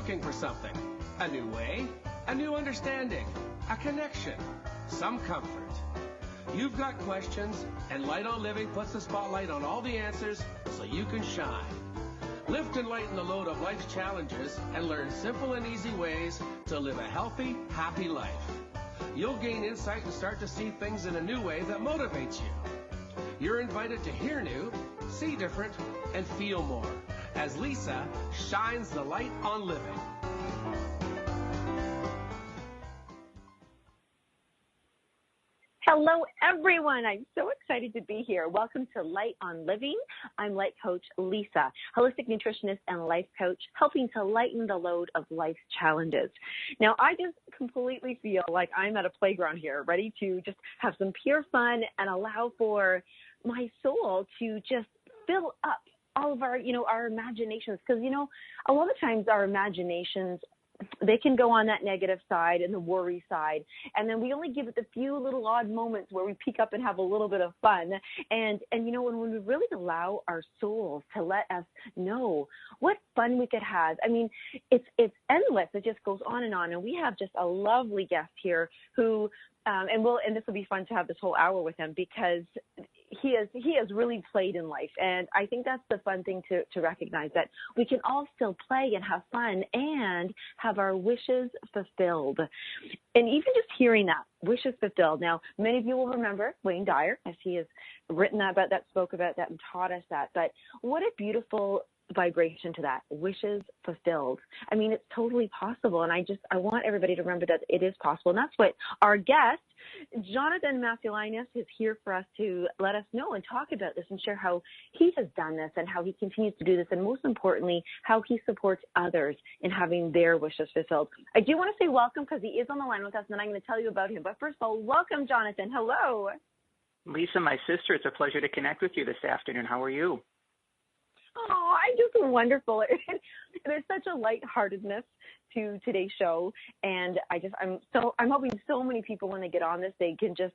looking for something. A new way, a new understanding, a connection, some comfort. You've got questions, and Light on Living puts the spotlight on all the answers so you can shine. Lift and lighten the load of life's challenges and learn simple and easy ways to live a healthy, happy life. You'll gain insight and start to see things in a new way that motivates you. You're invited to hear new, see different, and feel more as Lisa shines the light on living. Hello, everyone. I'm so excited to be here. Welcome to Light on Living. I'm life coach Lisa, holistic nutritionist and life coach, helping to lighten the load of life's challenges. Now, I just completely feel like I'm at a playground here, ready to just have some pure fun and allow for my soul to just fill up all of our, our imaginations. Because, a lot of times our imaginations, they can go on that negative side and the worry side. And then we only give it the few little odd moments where we peek up and have a little bit of fun. And when we really allow our souls to let us know what fun we could have, I mean, it's endless. It just goes on. And we have just a lovely guest here who, and this will be fun to have this whole hour with him because he has really played in life. And I think that's the fun thing to recognize, that we can all still play and have fun and have our wishes fulfilled. And even just hearing that, wishes fulfilled. Now, many of you will remember Wayne Dyer, as he has written about that, spoke about that, and taught us that. But what a beautiful vibration to that, wishes fulfilled. I mean, it's totally possible. And I want everybody to remember that it is possible. And that's what our guest, Jonathan Masiulionis, is here for us to let us know and talk about this and share how he has done this and how he continues to do this. And most importantly, how he supports others in having their wishes fulfilled. I do want to say welcome because he is on the line with us, and then I'm going to tell you about him. But first of all, welcome, Jonathan. Hello. Lisa, my sister, it's a pleasure to connect with you this afternoon. How are you? Oh, I'm just wonderful. There's such a lightheartedness to today's show, and I'm hoping so many people, when they get on this, they can just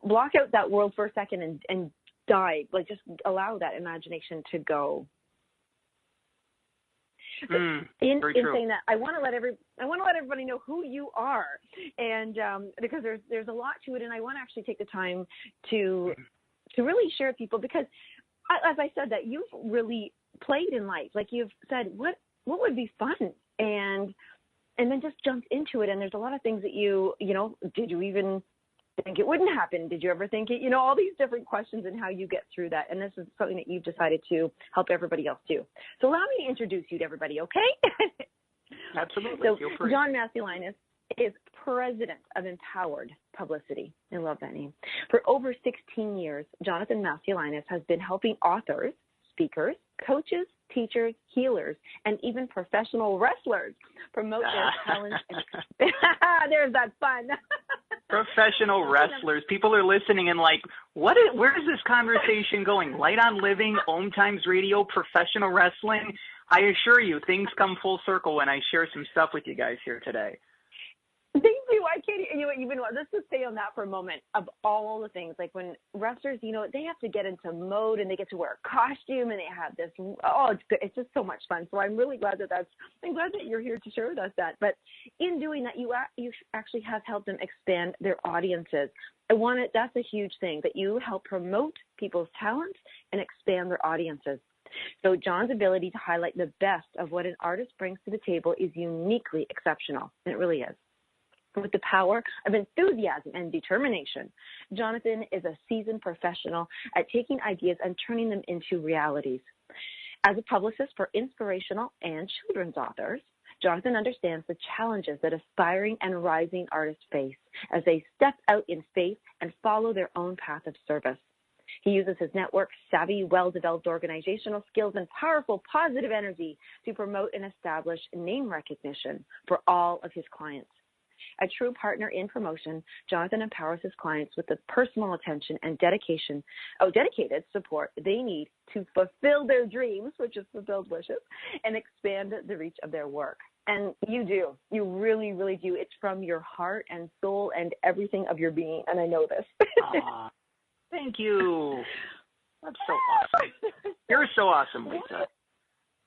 block out that world for a second and dive, like just allow that imagination to go. In saying that, I want to let everybody know who you are, and because there's a lot to it, and I want to actually take the time to really share with people, because as I said, that you've really played in life. Like you've said, what would be fun? And then just jumped into it. And there's a lot of things that did you even think it wouldn't happen? Did you ever think it? All these different questions and how you get through that. And this is something that you've decided to help everybody else do. So allow me to introduce you to everybody, okay? Absolutely. So feel free. John Masiulionis is president of Empowered Publicity. I love that name. For over 16 years, Jonathan Masiulionis has been helping authors, speakers, coaches, teachers, healers, and even professional wrestlers promote their talents. There's that fun. Professional wrestlers. People are listening and like, where is this conversation going? Light on Living, Om Times Radio, professional wrestling. I assure you, things come full circle when I share some stuff with you guys here today. They do. I can't even. Let's just stay on that for a moment. Of all the things, like when wrestlers, they have to get into mode and they get to wear a costume and they have this. Oh, it's just so much fun. So I'm really glad I'm glad that you're here to share with us that. But in doing that, you actually have helped them expand their audiences. That's a huge thing, that you help promote people's talents and expand their audiences. So John's ability to highlight the best of what an artist brings to the table is uniquely exceptional, and it really is. With the power of enthusiasm and determination, Jonathan is a seasoned professional at taking ideas and turning them into realities. As a publicist for inspirational and children's authors, Jonathan understands the challenges that aspiring and rising artists face as they step out in faith and follow their own path of service. He uses his network, savvy, well-developed organizational skills, and powerful positive energy to promote and establish name recognition for all of his clients. A true partner in promotion, Jonathan empowers his clients with the personal attention and dedicated support they need to fulfill their dreams, which is fulfilled wishes, and expand the reach of their work. And you do. You really, really do. It's from your heart and soul and everything of your being, and I know this. Thank you. That's so awesome. You're so awesome, Lisa.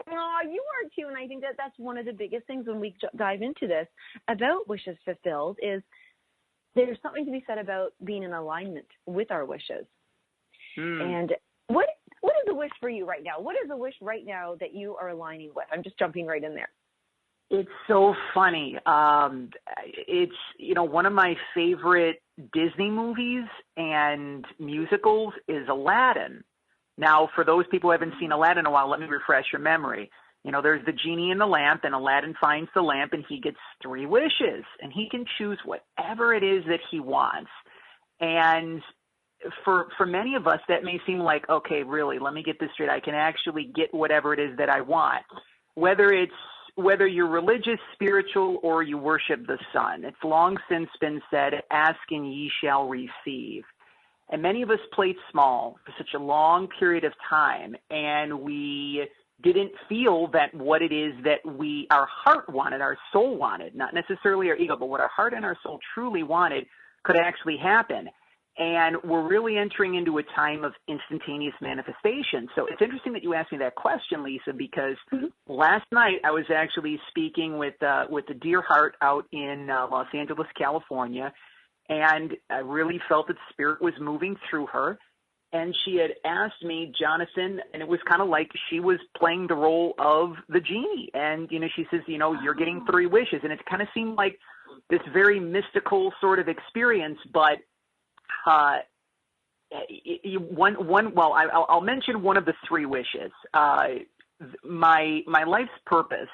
Oh, you are too, and I think that that's one of the biggest things when we dive into this about wishes fulfilled is there's something to be said about being in alignment with our wishes. And what is a wish for you right now? What is a wish right now that you are aligning with? I'm just jumping right in there. It's so funny. It's, one of my favorite Disney movies and musicals is Aladdin. Now, for those people who haven't seen Aladdin in a while, let me refresh your memory. There's the genie in the lamp, and Aladdin finds the lamp, and he gets 3 wishes, and he can choose whatever it is that he wants. And for many of us, that may seem like, okay, really, let me get this straight. I can actually get whatever it is that I want, whether you're religious, spiritual, or you worship the sun. It's long since been said, ask and ye shall receive. And many of us played small for such a long period of time, and we didn't feel that what it is that our heart wanted, our soul wanted, not necessarily our ego, but what our heart and our soul truly wanted could actually happen. And we're really entering into a time of instantaneous manifestation. So it's interesting that you asked me that question, Lisa, because last night I was actually speaking with the dear heart out in Los Angeles, California, and I really felt that spirit was moving through her. And she had asked me, Jonathan, and it was kind of like she was playing the role of the genie. And, she says, you're getting 3 wishes. And it kind of seemed like this very mystical sort of experience, but I'll mention one of the 3 wishes. My life's purpose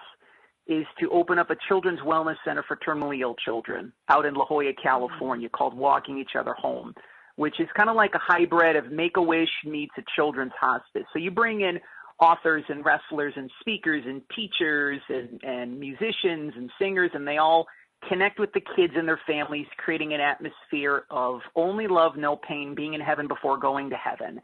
is to open up a children's wellness center for terminally ill children out in La Jolla, California, called Walking Each Other Home, which is kind of like a hybrid of Make-A-Wish meets a children's hospice. So you bring in authors and wrestlers and speakers and teachers and musicians and singers, and they all connect with the kids and their families, creating an atmosphere of only love, no pain, being in heaven before going to heaven.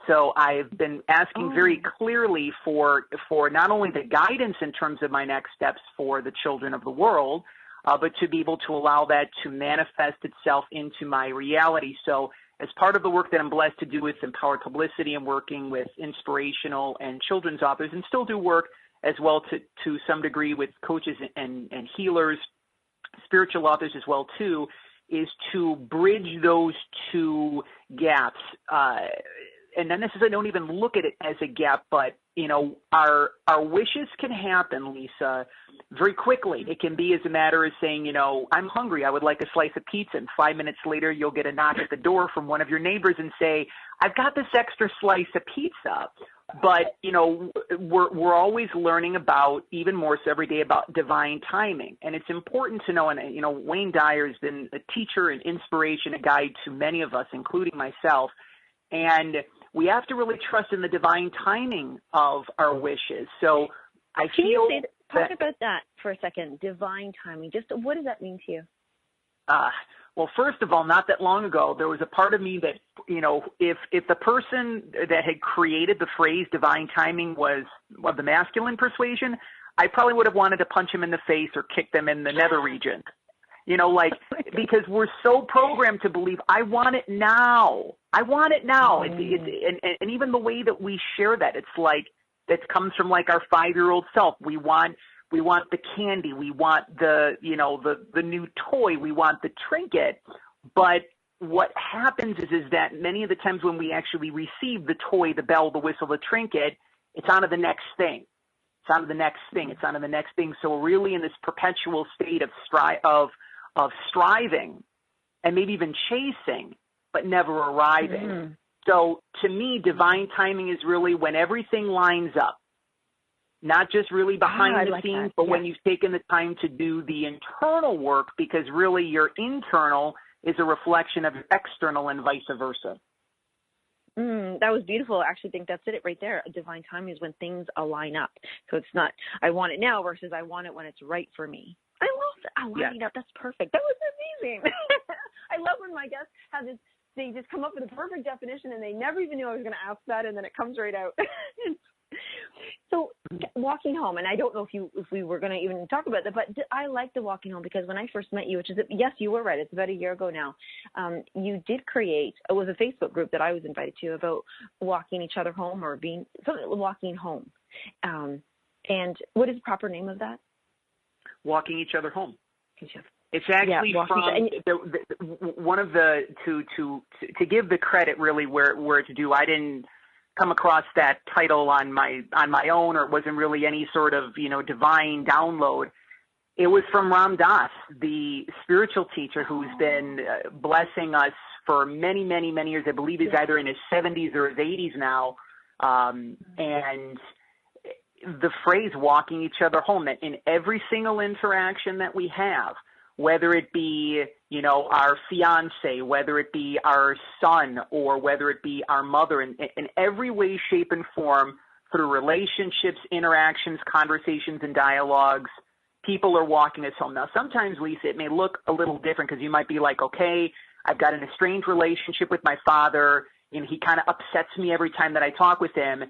So I've been asking very clearly for not only the guidance in terms of my next steps for the children of the world, but to be able to allow that to manifest itself into my reality. So as part of the work that I'm blessed to do with Empowered Publicity and working with inspirational and children's authors, and still do work as well to some degree with coaches and healers, spiritual authors as well too, is to bridge those 2 gaps. And not necessarily don't even look at it as a gap, but, our wishes can happen, Lisa, very quickly. It can be as a matter of saying, I'm hungry, I would like a slice of pizza, and 5 minutes later you'll get a knock at the door from one of your neighbors and say, I've got this extra slice of pizza. But, we're always learning about, even more so every day, about divine timing. And it's important to know, and, Wayne Dyer has been a teacher, an inspiration, a guide to many of us, including myself. And we have to really trust in the divine timing of our wishes. So I feel talk about that for a second, divine timing. Just what does that mean to you? Well, first of all, not that long ago, there was a part of me that, if the person that had created the phrase divine timing was of the masculine persuasion, I probably would have wanted to punch him in the face or kick them in the nether region. Because we're so programmed to believe, I want it now. I want it now. And even the way that we share that, it's like, that comes from like our 5-year-old self. We want the candy. We want the new toy. We want the trinket. But what happens is that many of the times when we actually receive the toy, the bell, the whistle, the trinket, it's on to the next thing. It's on to the next thing. It's on to the next thing. So we're really in this perpetual state of striving and maybe even chasing, but never arriving. So to me, divine timing is really when everything lines up, not just really behind the scenes, but when you've taken the time to do the internal work, because really your internal is a reflection of your external and vice versa. That was beautiful. I actually think that's it right there. Divine timing is when things align up. So it's not, I want it now versus I want it when it's right for me. I love that. Aligning up. That's perfect. That was amazing. I love when my guests have this, they just come up with a perfect definition and they never even knew I was going to ask that, and then it comes right out. So walking home, and I don't know if we were going to even talk about that, but I like the walking home because when I first met you, which is, yes, you were right, it's about a year ago now, you did create, it was a Facebook group that I was invited to about walking each other home, or being, something, walking home. And what is the proper name of that? Walking each other home. It's actually one of the to give the credit really where it's due. I didn't come across that title on my own, or it wasn't really any sort of divine download. It was from Ram Dass, the spiritual teacher who's been blessing us for many, many, many years. I believe he's either in his 70s or his 80s now. And the phrase walking each other home, that in every single interaction that we have, whether it be, our fiance, whether it be our son, or whether it be our mother, in every way, shape, and form, through relationships, interactions, conversations, and dialogues, people are walking us home. Now, sometimes, Lisa, it may look a little different because you might be like, okay, I've got an estranged relationship with my father, and he kind of upsets me every time that I talk with him.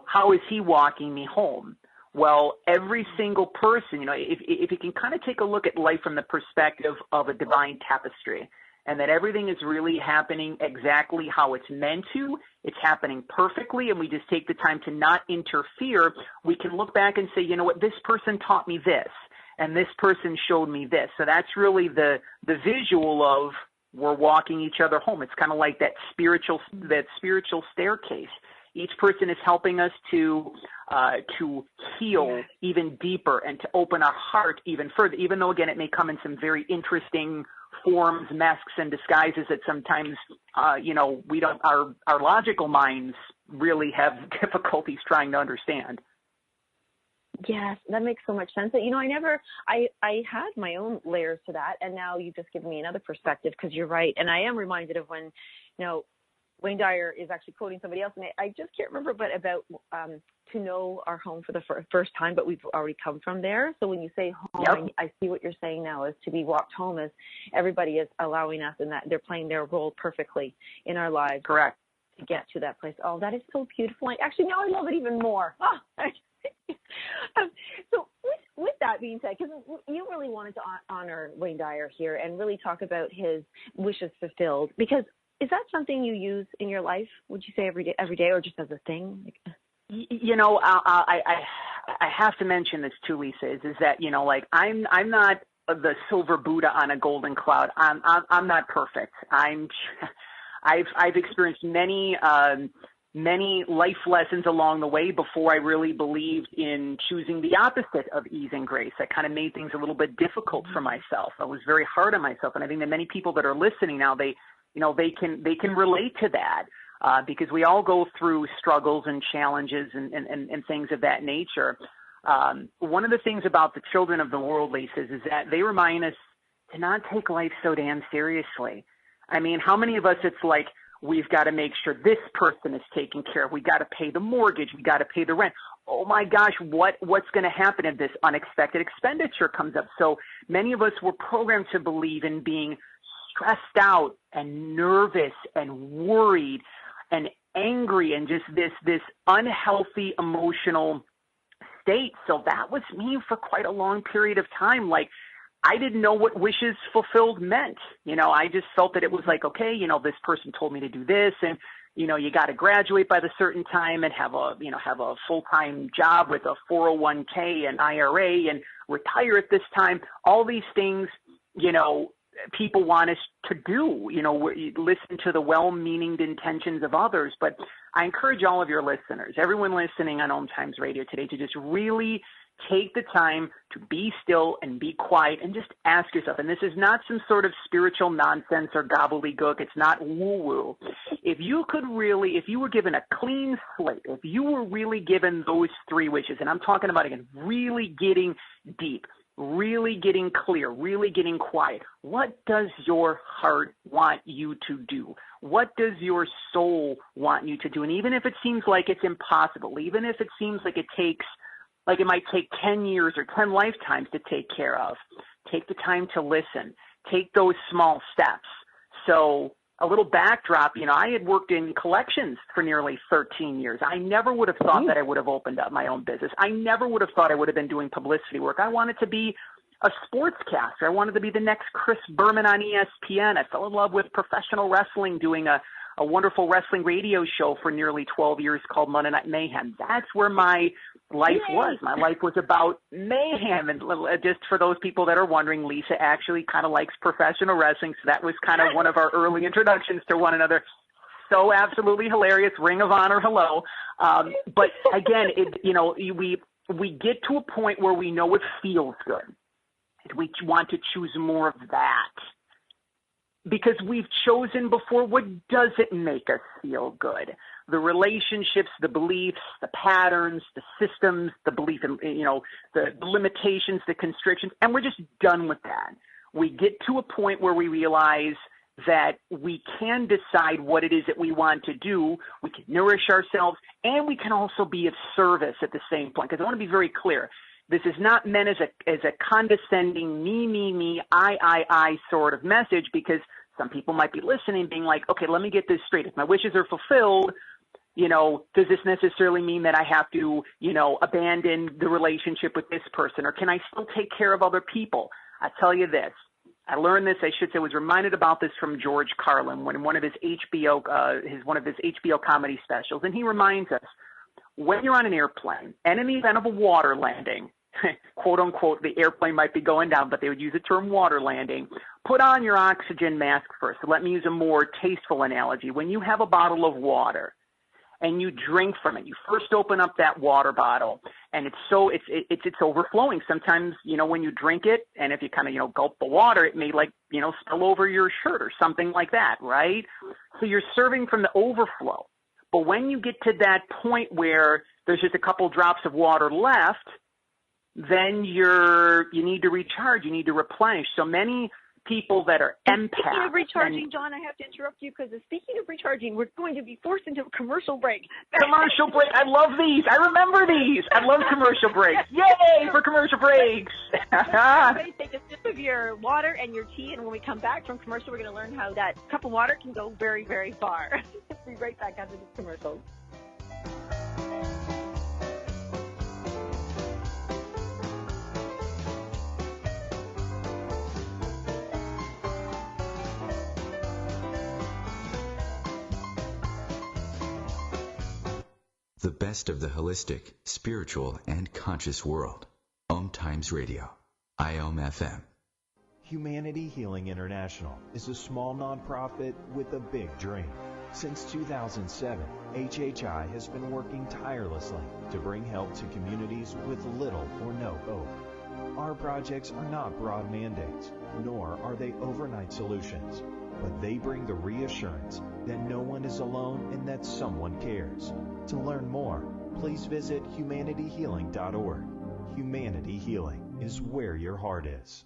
How is he walking me home? Well, every single person, if you can kind of take a look at life from the perspective of a divine tapestry, and that everything is really happening exactly how it's meant to, it's happening perfectly, and we just take the time to not interfere, we can look back and say, you know what, this person taught me this, and this person showed me this. So that's really the visual of we're walking each other home. It's kind of like that spiritual staircase. Each person is helping us to heal even deeper and to open our heart even further, even though, again, it may come in some very interesting forms, masks, and disguises that sometimes, we don't, our logical minds really have difficulties trying to understand. Yes, that makes so much sense. I had my own layers to that, and now you've just given me another perspective, because you're right. And I am reminded of when, Wayne Dyer is actually quoting somebody else, and I just can't remember, but about to know our home for the first time, but we've already come from there. So when you say home, yep. I see what you're saying now, is to be walked home, as everybody is allowing us, and that they're playing their role perfectly in our lives. Correct. To get to that place. Oh, that is so beautiful. Actually, now I love it even more. So with that being said, because you really wanted to honor Wayne Dyer here and really talk about his wishes fulfilled, because is that something you use in your life, would you say, every day, or just as a thing? I have to mention this too, Lisa, is that, I'm not the silver Buddha on a golden cloud. I'm not perfect. I've experienced many life lessons along the way before I really believed in choosing the opposite of ease and grace. I kind of made things a little bit difficult for myself. I was very hard on myself, and I think that many people that are listening now, they can relate to that, because we all go through struggles and challenges and things of that nature. One of the things about the children of the world, Lisa, is that they remind us to not take life so damn seriously. I mean, how many of us, it's like, we've got to make sure this person is taken care of. We got to pay the mortgage. We got to pay the rent. Oh my gosh, what's going to happen if this unexpected expenditure comes up? So many of us were programmed to believe in being stressed out and nervous and worried and angry and just this unhealthy emotional state. So that was me for quite a long period of time. Like, I didn't know what wishes fulfilled meant. I just felt that it was like, okay, this person told me to do this, and, you got to graduate by the certain time and have a full-time job with a 401k and IRA and retire at this time. All these things, people want us to do, listen to the well-meaning intentions of others. But I encourage all of your listeners, everyone listening on Om Times Radio today, to just really take the time to be still and be quiet and just ask yourself, and this is not some sort of spiritual nonsense or gobbledygook, it's not woo-woo. If you were given a clean slate, if you were really given those three wishes, and I'm talking about, again, really getting deep, really getting clear, really getting quiet, what does your heart want you to do? What does your soul want you to do? And even if it seems like it's impossible, even if it seems like it might take 10 years or 10 lifetimes to take care of, take the time to listen, take those small steps. So a little backdrop, I had worked in collections for nearly 13 years. I never would have thought that I would have opened up my own business. I never would have thought I would have been doing publicity work. I wanted to be a sportscaster. I wanted to be the next Chris Berman on ESPN. I fell in love with professional wrestling, doing a a wonderful wrestling radio show for nearly 12 years called Monday Night Mayhem. That's where my life was. My life was about mayhem. And just for those people that are wondering, Lisa actually kind of likes professional wrestling, so that was kind of one of our early introductions to one another. So absolutely hilarious. Ring of Honor, hello. But again, we get to a point where we know it feels good. We want to choose more of that because we've chosen before what doesn't make us feel good. The relationships, the beliefs, the patterns, the systems, the belief in, the limitations, the constrictions, and we're just done with that. We get to a point where we realize that we can decide what it is that we want to do. We can nourish ourselves, and we can also be of service at the same point. Because I want to be very clear. This is not meant as a condescending me, I sort of message, because some people might be listening being like, okay, let me get this straight. If my wishes are fulfilled, does this necessarily mean that I have to, abandon the relationship with this person? Or can I still take care of other people? I tell you this. I learned this, was reminded about this from George Carlin when in one of his HBO comedy specials. And he reminds us, when you're on an airplane and in the event of a water landing, quote unquote, the airplane might be going down, but they would use the term water landing, put on your oxygen mask first. So let me use a more tasteful analogy. When you have a bottle of water and you drink from it, you first open up that water bottle and it's overflowing. Sometimes, when you drink it and if you kind of, gulp the water, it may spill over your shirt or something like that, right? So you're serving from the overflow. But when you get to that point where there's just a couple drops of water left, then you need to recharge, you need to replenish. So many people that are empaths. Speaking of recharging, John, I have to interrupt you because speaking of recharging, we're going to be forced into a commercial break. Commercial break. I love these. I remember these. I love commercial breaks. Yay for commercial breaks. Everybody take a sip of your water and your tea, and when we come back from commercial, we're going to learn how that cup of water can go very, very far. We'll be right back after this commercial. The best of the holistic, spiritual, and conscious world. Om Times Radio. IOM FM. Humanity Healing International is a small nonprofit with a big dream. Since 2007, HHI has been working tirelessly to bring help to communities with little or no hope. Our projects are not broad mandates, nor are they overnight solutions, but they bring the reassurance that no one is alone and that someone cares. To learn more, please visit humanityhealing.org. Humanity Healing is where your heart is.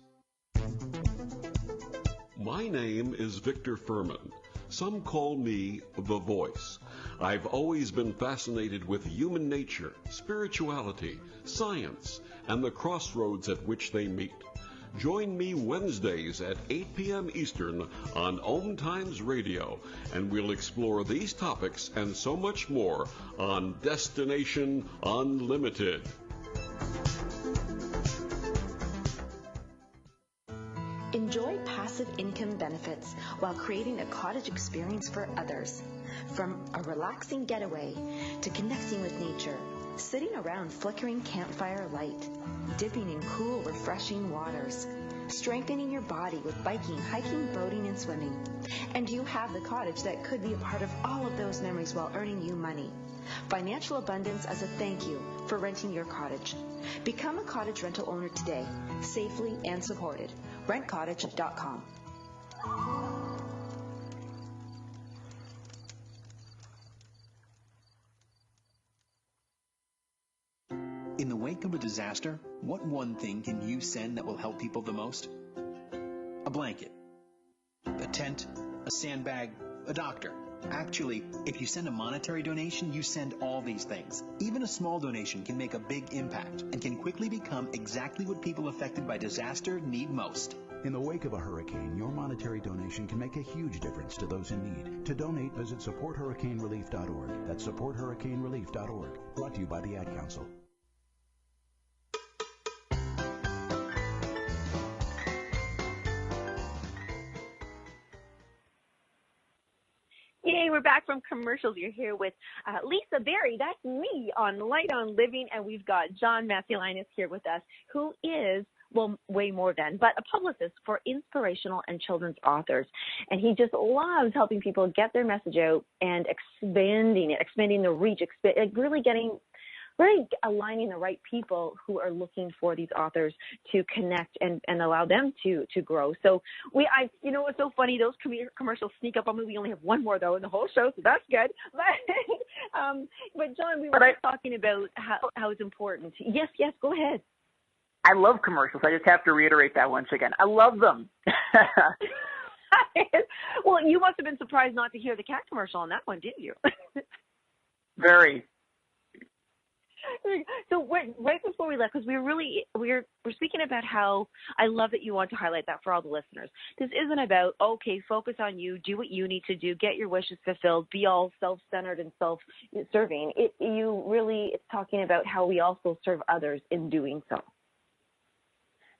My name is Victor Furman. Some call me the Voice. I've always been fascinated with human nature, spirituality, science, and the crossroads at which they meet. Join me Wednesdays at 8 p.m. Eastern on Om Times Radio, and we'll explore these topics and so much more on Destination Unlimited. Enjoy passive income benefits while creating a cottage experience for others. From a relaxing getaway to connecting with nature, sitting around flickering campfire light, dipping in cool, refreshing waters, strengthening your body with biking, hiking, boating, and swimming. And you have the cottage that could be a part of all of those memories while earning you money. Financial abundance as a thank you for renting your cottage. Become a cottage rental owner today, safely and supported. RentCottage.com. In the wake of a disaster, what one thing can you send that will help people the most? A blanket, a tent, a sandbag, a doctor. Actually, if you send a monetary donation, you send all these things. Even a small donation can make a big impact and can quickly become exactly what people affected by disaster need most. In the wake of a hurricane, your monetary donation can make a huge difference to those in need. To donate, visit supporthurricanerelief.org. That's supporthurricanerelief.org. Brought to you by the Ad Council. Yay! Hey, we're back from commercials. You're here with Lisa Berry. That's me on Light on Living, and we've got Jonathan Masiulionis here with us, who is, well, way more than, but a publicist for inspirational and children's authors. And he just loves helping people get their message out and expanding the reach, really aligning the right people who are looking for these authors to connect and allow them to grow. So it's so funny, those commercials sneak up on me. We only have one more though in the whole show, so that's good. But John, we were talking about how it's important. Yes, go ahead. I love commercials. I just have to reiterate that once again. I love them. Well, you must have been surprised not to hear the cat commercial on that one, didn't you? Very. So right before we left, because we're speaking about how I love that you want to highlight that for all the listeners. This isn't about, okay, focus on you, do what you need to do, get your wishes fulfilled, be all self-centered and self-serving. It's talking about how we also serve others in doing so.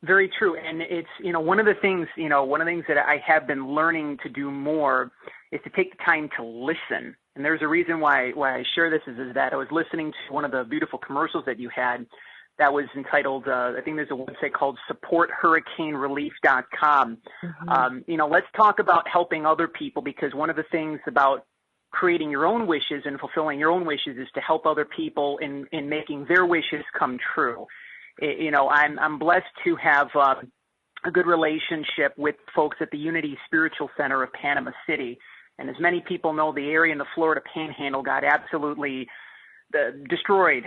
Very true. And it's, one of the things that I have been learning to do more is to take the time to listen. And there's a reason why I share this is that I was listening to one of the beautiful commercials that you had that was entitled, I think there's a website called supporthurricanerelief.com. Mm-hmm. Let's talk about helping other people, because one of the things about creating your own wishes and fulfilling your own wishes is to help other people in making their wishes come true. I'm blessed to have a good relationship with folks at the Unity Spiritual Center of Panama City. And as many people know, the area in the Florida Panhandle got absolutely destroyed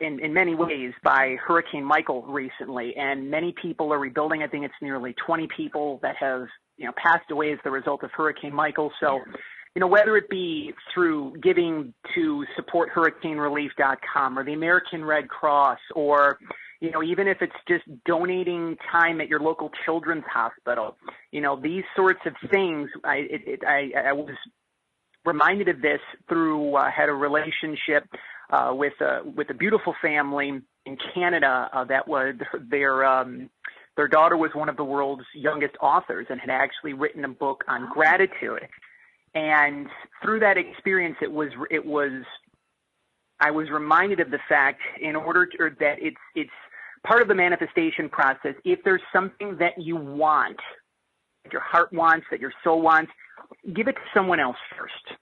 in many ways by Hurricane Michael recently. And many people are rebuilding. I think it's nearly 20 people that have passed away as the result of Hurricane Michael. So, whether it be through giving to supporthurricanerelief.com or the American Red Cross, or even if it's just donating time at your local children's hospital, these sorts of things. I was reminded of this through had a relationship with a beautiful family in Canada that was their daughter was one of the world's youngest authors and had actually written a book on gratitude. And through that experience, I was reminded of the fact that it's part of the manifestation process. If there's something that you want, that your heart wants, that your soul wants, give it to someone else first.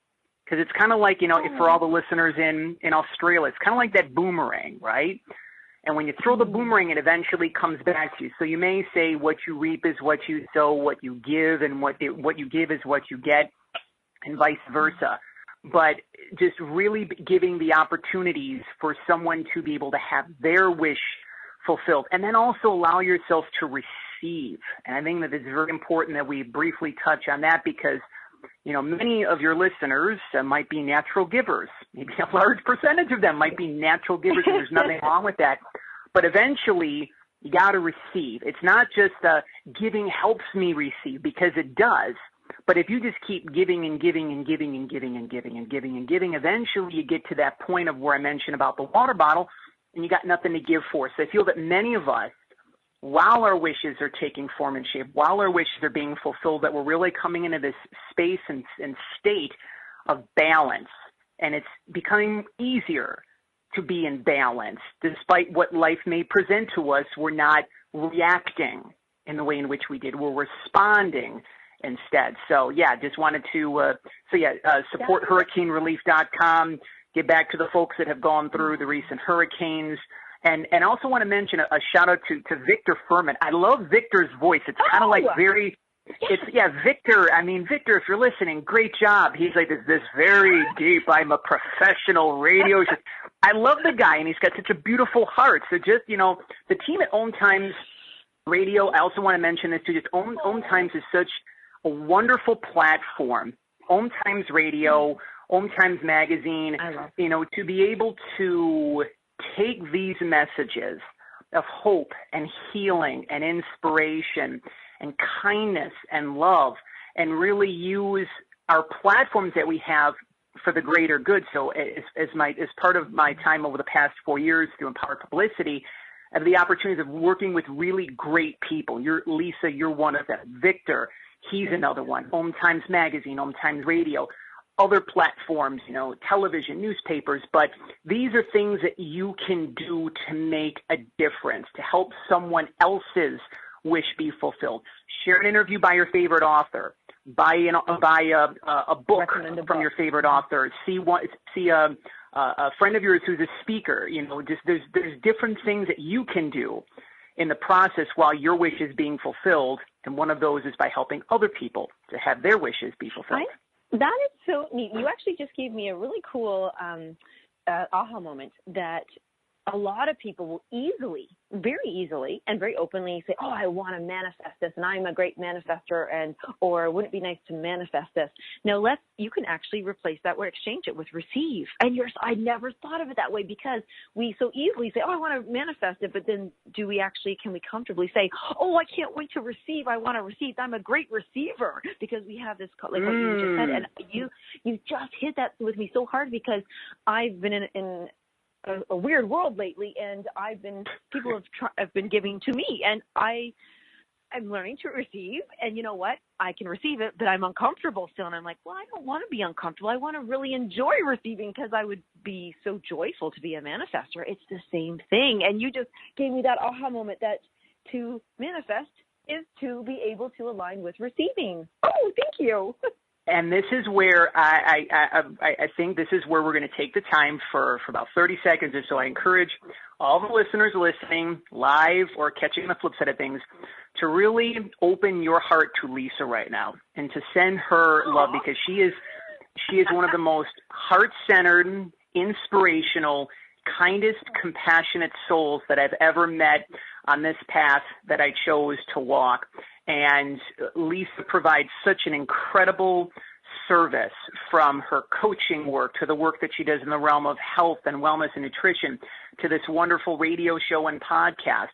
Because it's kind of like, for all the listeners in Australia, it's kind of like that boomerang, right? And when you throw the boomerang, it eventually comes back to you. So you may say what you reap is what you sow, what you give, and what you give is what you get, and vice versa. But just really giving the opportunities for someone to be able to have their wish fulfilled, and then also allow yourself to receive. And I think that it's very important that we briefly touch on that, because many of your listeners might be natural givers. Maybe a large percentage of them might be natural givers, and there's nothing wrong with that. But eventually, you got to receive. It's not just giving helps me receive, because it does. But if you just keep giving and giving and giving and giving and giving and giving and giving, eventually you get to that point of where I mentioned about the water bottle, and you got nothing to give for. So I feel that many of us, while our wishes are taking form and shape, while our wishes are being fulfilled, that we're really coming into this space and state of balance. And it's becoming easier to be in balance. Despite what life may present to us, we're not reacting in the way in which we did. We're responding instead. So, just wanted to, support hurricanerelief.com, get back to the folks that have gone through the recent hurricanes. And also want to mention a shout out to Victor Furman. I love Victor's voice. It's kind of Victor. I mean, Victor, if you're listening, great job. He's like this very deep, I'm a professional radio. I love the guy, and he's got such a beautiful heart. So just, the team at Om Times Radio, I also want to mention this too, just Om Times is such a wonderful platform. Om Times Radio, Om Times Magazine, to be able to take these messages of hope and healing and inspiration and kindness and love and really use our platforms that we have for the greater good. So as part of my time over the past 4 years through Empowered Publicity, I have the opportunity of working with really great people. Lisa, you're one of them. Victor, he's another one. Om Times Magazine, Om Times Radio. other platforms, television, newspapers, but these are things that you can do to make a difference, to help someone else's wish be fulfilled. Share an interview by your favorite author. Buy a book from your favorite author. See a friend of yours who's a speaker. There's different things that you can do in the process while your wish is being fulfilled, and one of those is by helping other people to have their wishes be fulfilled. That is so neat. You actually just gave me a really cool aha moment that a lot of people will very easily, and very openly say, oh, I want to manifest this, and I'm a great manifester, or wouldn't it be nice to manifest this? Now, you can actually replace that word, exchange it with receive. And I never thought of it that way, because we so easily say, oh, I want to manifest it, but then can we comfortably say, oh, I can't wait to receive, I want to receive, I'm a great receiver, because we have this, like what you just said, and you just hit that with me so hard, because I've been in a weird world lately, and people have been giving to me, and I'm learning to receive, and you know what? I can receive it, but I'm uncomfortable still, and I'm like, well, I don't want to be uncomfortable. I want to really enjoy receiving, because I would be so joyful to be a manifestor. It's the same thing, and you just gave me that aha moment that to manifest is to be able to align with receiving. Oh, thank you. And this is where I think this is where we're going to take the time for about 30 seconds or so. I encourage all the listeners listening live or catching the flip side of things to really open your heart to Lisa right now and to send her love, because she is one of the most heart-centered, inspirational, kindest, compassionate souls that I've ever met on this path that I chose to walk. And Lisa provides such an incredible service, from her coaching work to the work that she does in the realm of health and wellness and nutrition to this wonderful radio show and podcast.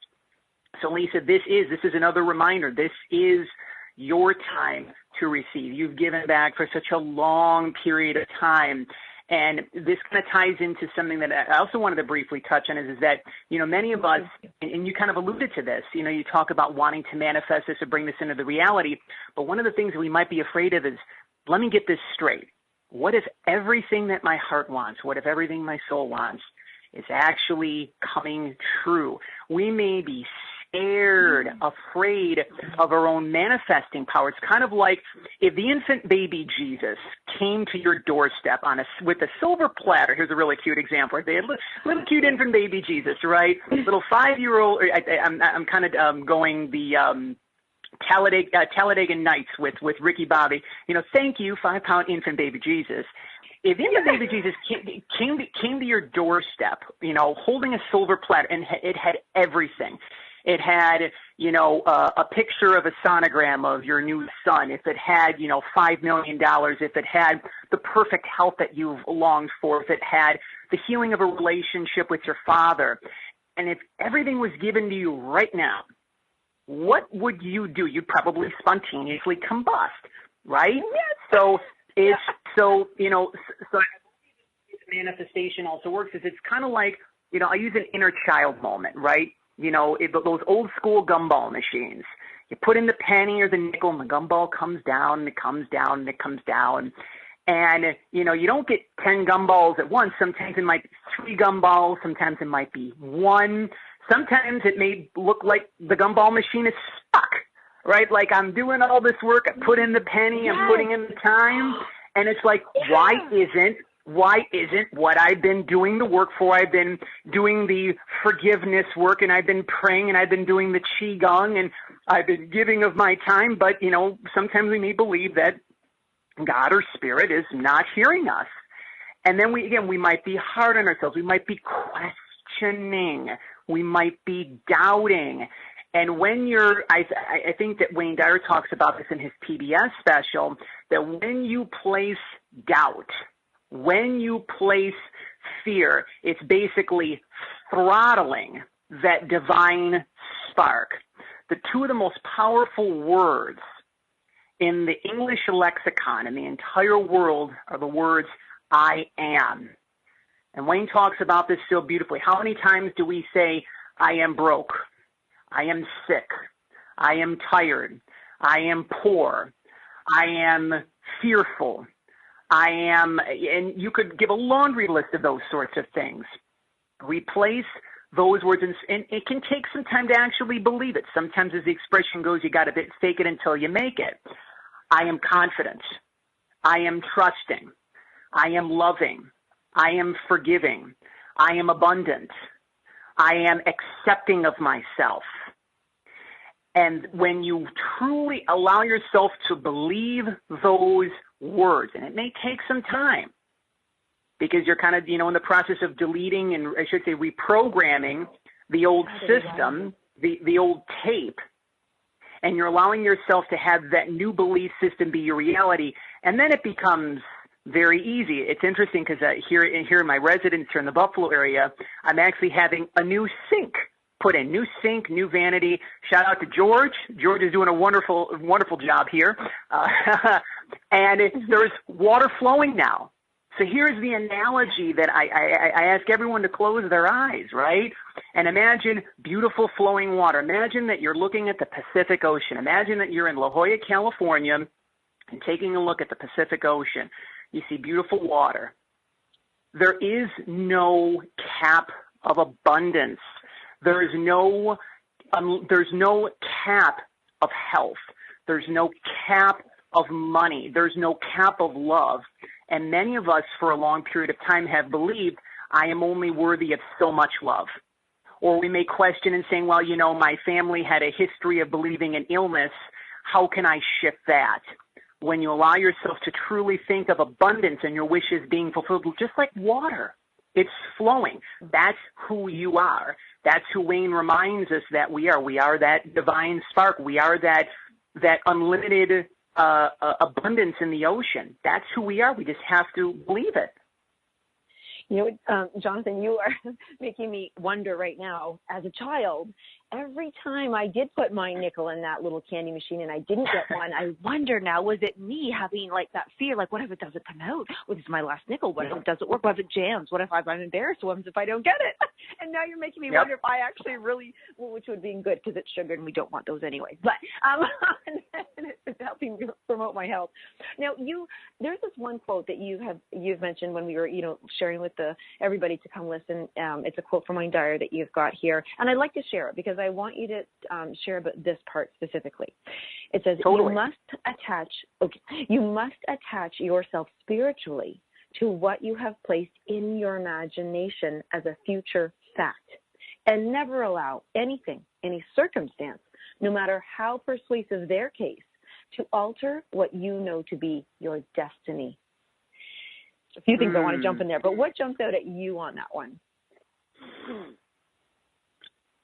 So Lisa, this is another reminder. This is your time to receive. You've given back for such a long period of time. And this kind of ties into something that I also wanted to briefly touch on is that, many of us, and you kind of alluded to this, you talk about wanting to manifest this or bring this into the reality. But one of the things that we might be afraid of is, let me get this straight. What if everything that my heart wants, what if everything my soul wants is actually coming true? We may be scared, afraid of our own manifesting power. It's kind of like if the infant baby Jesus came to your doorstep with a silver platter. Here's a really cute example. They had little cute infant baby Jesus, right? Little 5-year-old. I'm kind of going the Talladega Nights with Ricky Bobby. Thank you, 5-pound infant baby Jesus. If infant baby Jesus came to your doorstep, holding a silver platter, and it had everything. It had, a picture of a sonogram of your new son. If it had, $5 million, if it had the perfect health that you've longed for, if it had the healing of a relationship with your father, and if everything was given to you right now, what would you do? You'd probably spontaneously combust, right? Yes. So manifestation also works is it's kind of like, I use an inner child moment, right? Those old school gumball machines. You put in the penny or the nickel, and the gumball comes down, and it comes down, and it comes down. And, you don't get 10 gumballs at once. Sometimes it might be 3 gumballs. Sometimes it might be 1. Sometimes it may look like the gumball machine is stuck, right? Like I'm doing all this work. I put in the penny. I'm putting in the time. And it's like, why isn't what I've been doing the work for? I've been doing the forgiveness work, and I've been praying, and I've been doing the qigong, and I've been giving of my time. But, sometimes we may believe that God or spirit is not hearing us. And then we might be hard on ourselves. We might be questioning. We might be doubting. And when I think that Wayne Dyer talks about this in his PBS special, that when you place doubt, when you place fear, it's basically throttling that divine spark. The two of the most powerful words in the English lexicon in the entire world are the words, I am. And Wayne talks about this so beautifully. How many times do we say, I am broke, I am sick, I am tired, I am poor, I am fearful, and you could give a laundry list of those sorts of things. Replace those words, and it can take some time to actually believe it. Sometimes, as the expression goes, you got to fake it until you make it. I am confident. I am trusting. I am loving. I am forgiving. I am abundant. I am accepting of myself. And when you truly allow yourself to believe those words, and it may take some time because you're kind of, in the process of deleting and I should say reprogramming the old system, the old tape, and you're allowing yourself to have that new belief system be your reality, and then it becomes very easy. It's interesting because here in my residence here in the Buffalo area, I'm actually having a new sink put in. New sink, new vanity. Shout out to George. George is doing a wonderful, wonderful job here. And there's water flowing now. So here's the analogy that I ask everyone to close their eyes, right? And imagine beautiful flowing water. Imagine that you're looking at the Pacific Ocean. Imagine that you're in La Jolla, California, and taking a look at the Pacific Ocean. You see beautiful water. There is no cap of abundance. There's no cap of health. There's no cap of money. There's no cap of love. And many of us for a long period of time have believed, I am only worthy of so much love. Or we may question and saying, well, my family had a history of believing in illness. How can I shift that? When you allow yourself to truly think of abundance and your wishes being fulfilled, just like water, it's flowing. That's who you are. That's who Wayne reminds us that we are. We are that divine spark. We are that unlimited abundance in the ocean. That's who we are. We just have to believe it. Jonathan, you are making me wonder right now, as a child, every time I did put my nickel in that little candy machine and I didn't get one, I wonder now, was it me having that fear? What if it doesn't come out? What is my last nickel? What if it doesn't work? What if it jams? What if I'm embarrassed? What if I don't get it? And now you're making me wonder if I actually really, which would be good because it's sugar and we don't want those anyway. But it's helping promote my health. Now, there's this one quote that you've mentioned when we were, sharing with everybody to come listen. It's a quote from Dyer that you've got here, and I'd like to share it because I want you to share about this part specifically. It says, totally. You must attach yourself spiritually to what you have placed in your imagination as a future fact, and never allow anything, any circumstance, no matter how persuasive their case, to alter what you know to be your destiny. A few things I want to jump in there, but what jumps out at you on that one?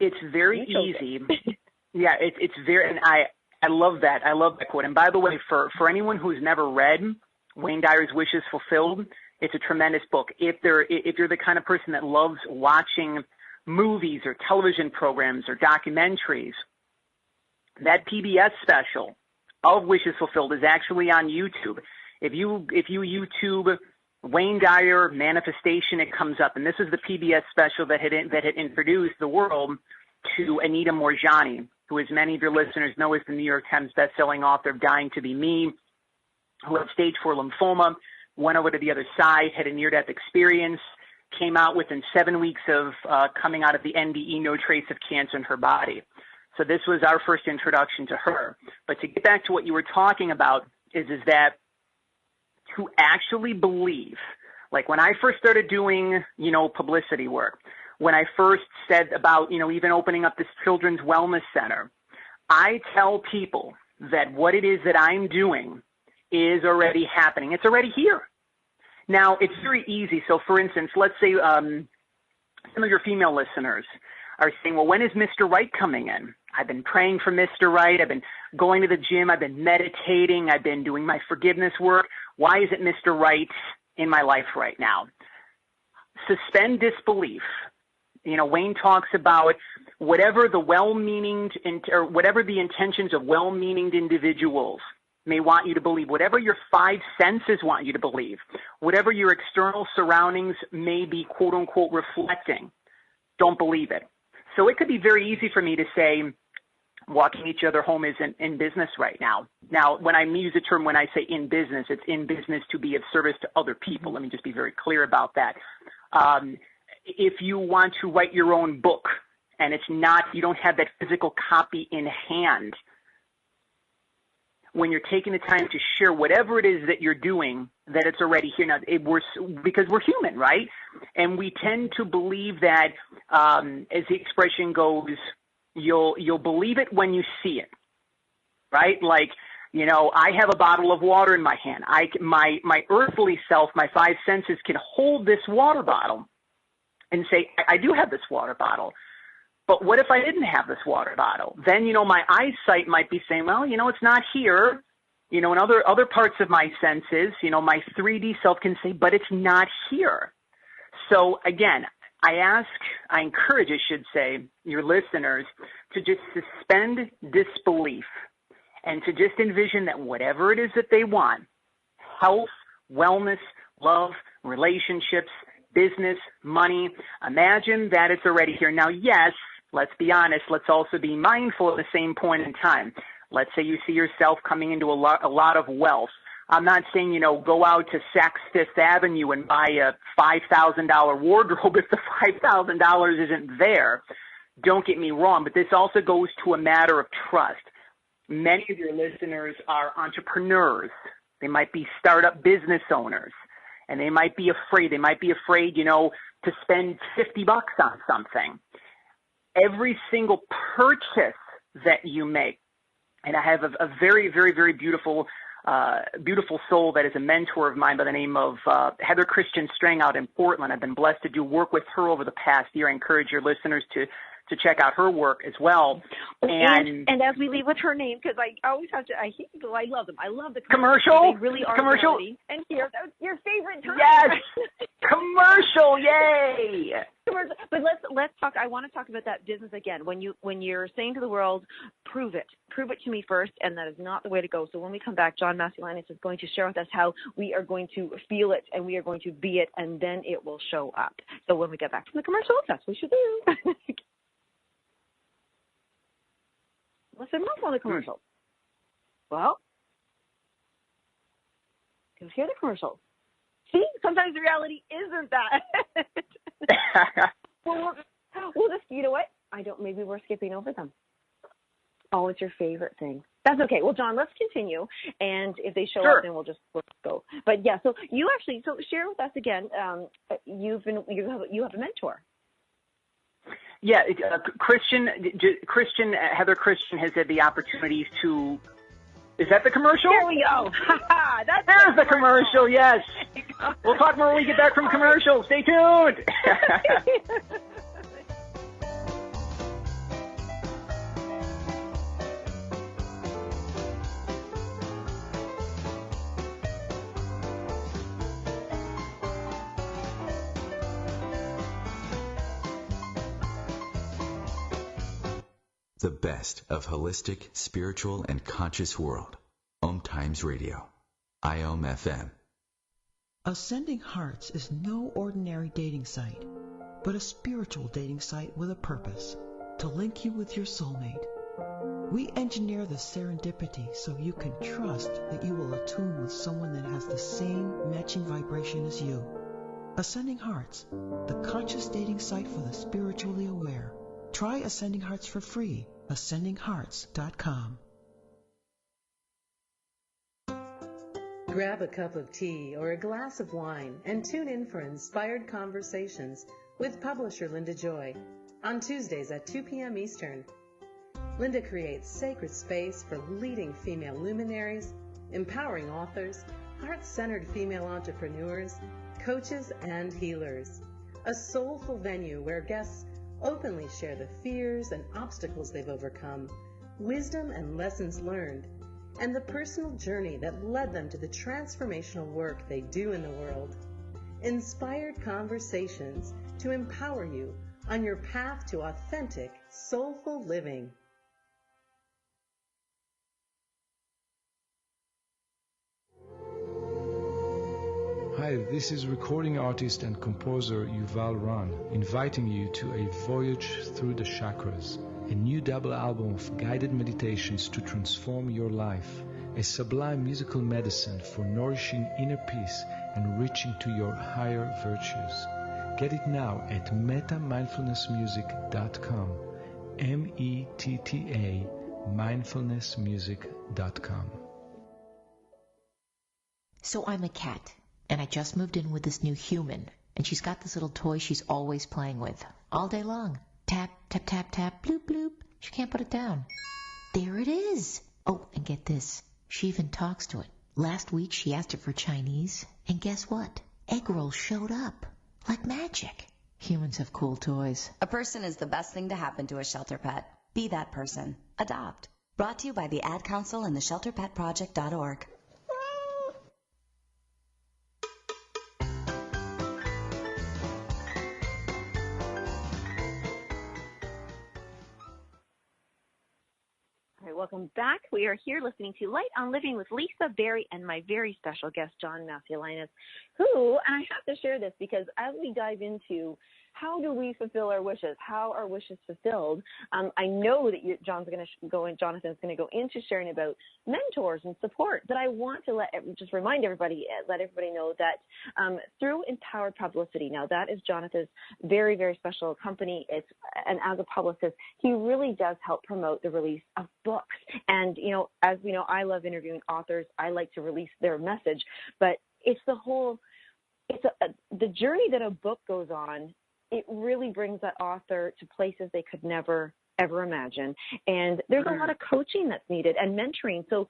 It's very easy. Yeah, it's very, and I love that. I love that quote. And by the way, for anyone who's never read Wayne Dyer's Wishes Fulfilled, it's a tremendous book. If you're the kind of person that loves watching movies or television programs or documentaries, that PBS special of Wishes Fulfilled is actually on YouTube. If you YouTube Wayne Dyer manifestation, it comes up, and this is the PBS special that had introduced the world to Anita Moorjani, who, as many of your listeners know, is the New York Times bestselling author of Dying to Be Me, who had stage 4 lymphoma, went over to the other side, had a near-death experience, came out within 7 weeks of coming out of the NDE, no trace of cancer in her body. So this was our first introduction to her. But to get back to what you were talking about is that to actually believe, like when I first started doing, publicity work, when I first said about, even opening up this children's wellness center, I tell people that what it is that I'm doing is already happening. It's already here. Now, it's very easy. So, for instance, let's say some of your female listeners are saying, well, when is Mr. Right coming in? I've been praying for Mr. Right. I've been going to the gym. I've been meditating. I've been doing my forgiveness work. Why isn't Mr. Right in my life right now? Suspend disbelief. Wayne talks about whatever the well-meaning or whatever the intentions of well-meaning individuals may want you to believe, whatever your 5 senses want you to believe, whatever your external surroundings may be, quote unquote, reflecting, don't believe it. So it could be very easy for me to say, walking each other home isn't in business right now. Now, when I use the term, when I say in business, it's in business to be of service to other people. Let me just be very clear about that. If you want to write your own book and it's not, you don't have that physical copy in hand, when you're taking the time to share whatever it is that you're doing, that it's already here. Now, because we're human, right? And we tend to believe that, as the expression goes, you'll believe it when you see it, right? Like, you know, I have a bottle of water in my hand. My earthly self, my five senses can hold this water bottle and say, I do have this water bottle. But what if I didn't have this water bottle? Then, you know, my eyesight might be saying, well, you know, it's not here. You know, and other parts of my senses, you know, my 3D self can say, but it's not here. So again, I encourage, I should say, your listeners to just suspend disbelief and to just envision that whatever it is that they want, health, wellness, love, relationships, business, money, imagine that it's already here. Now, yes, let's be honest. Let's also be mindful at the same point in time. Let's say you see yourself coming into a lot of wealth. I'm not saying, you know, go out to Saks Fifth Avenue and buy a $5,000 wardrobe if the $5,000 isn't there. Don't get me wrong, but this also goes to a matter of trust. Many of your listeners are entrepreneurs. They might be startup business owners, and they might be afraid. They might be afraid, you know, to spend $50 on something. Every single purchase that you make, and I have a very, very, very beautiful soul that is a mentor of mine by the name of Heather Christian Strang out in Portland. I've been blessed to do work with her over the past year. I encourage your listeners to check out her work as well. And as we leave with her name, because I always have to, I love them. I love the commercial. They really are commercial. Reality. And here, that was your favorite time. Yes, commercial. Yay. But let's talk. I want to talk about that business again. When you're saying to the world, prove it to me first, and that is not the way to go. So when we come back, John Masiulionis is going to share with us how we are going to feel it and we are going to be it, and then it will show up. So when we get back from the commercial, that's what we should do. Listen up on the commercial. Well, let's hear the commercial. See, sometimes the reality isn't that. We'll just, you know what? Maybe we're skipping over them. Oh, it's your favorite thing. That's okay. Well, John, let's continue. And if they show up, then we'll go. But yeah, so you actually, share with us again, you have a mentor. Yeah, Heather Christian has had the opportunities to. Is that the commercial? There we go. There's the commercial, yes. We'll talk more when we get back from commercial. Stay tuned. The best of holistic, spiritual, and conscious world. Om Times Radio. IOM FM. Ascending Hearts is no ordinary dating site, but a spiritual dating site with a purpose, to link you with your soulmate. We engineer the serendipity so you can trust that you will attune with someone that has the same matching vibration as you. Ascending Hearts, the conscious dating site for the spiritually aware. Try Ascending Hearts for free. AscendingHearts.com. Grab a cup of tea or a glass of wine and tune in for Inspired Conversations with publisher Linda Joy on Tuesdays at 2 p.m. Eastern. Linda creates sacred space for leading female luminaries, empowering authors, heart-centered female entrepreneurs, coaches, and healers. A soulful venue where guests openly share the fears and obstacles they've overcome, wisdom and lessons learned, and the personal journey that led them to the transformational work they do in the world. Inspired Conversations to empower you on your path to authentic, soulful living. Hi, this is recording artist and composer Yuval Ran, inviting you to a voyage through the chakras. a new double album of guided meditations to transform your life, a sublime musical medicine for nourishing inner peace and reaching to your higher virtues. Get it now at metamindfulnessmusic.com, METTA mindfulnessmusic.com. So I'm a cat, and I just moved in with this new human, and she's got this little toy she's always playing with, all day long. Tap, tap, tap, tap, bloop, bloop. She can't put it down. There it is. Oh, and get this. She even talks to it. Last week she asked it for Chinese, and guess what? Egg rolls showed up. Like magic. Humans have cool toys. A person is the best thing to happen to a shelter pet. Be that person. Adopt. Brought to you by the Ad Council and the ShelterPetProject.org. Welcome back. We are here listening to Light on Living with Lisa Berry and my very special guest, Jonathan Masiulionis, who, and I have to share this because as we dive into how do we fulfill our wishes, how are wishes fulfilled, I know that Jonathan's going to go into sharing about mentors and support, but I want to let everybody know that through Empowered Publicity, now that is Jonathan's very, very special company. And as a publicist, he really does help promote the release of books. And, as we know, I love interviewing authors. I like to release their message, but it's the journey that a book goes on. It really brings that author to places they could never, ever imagine. And there's a lot of coaching that's needed and mentoring. So,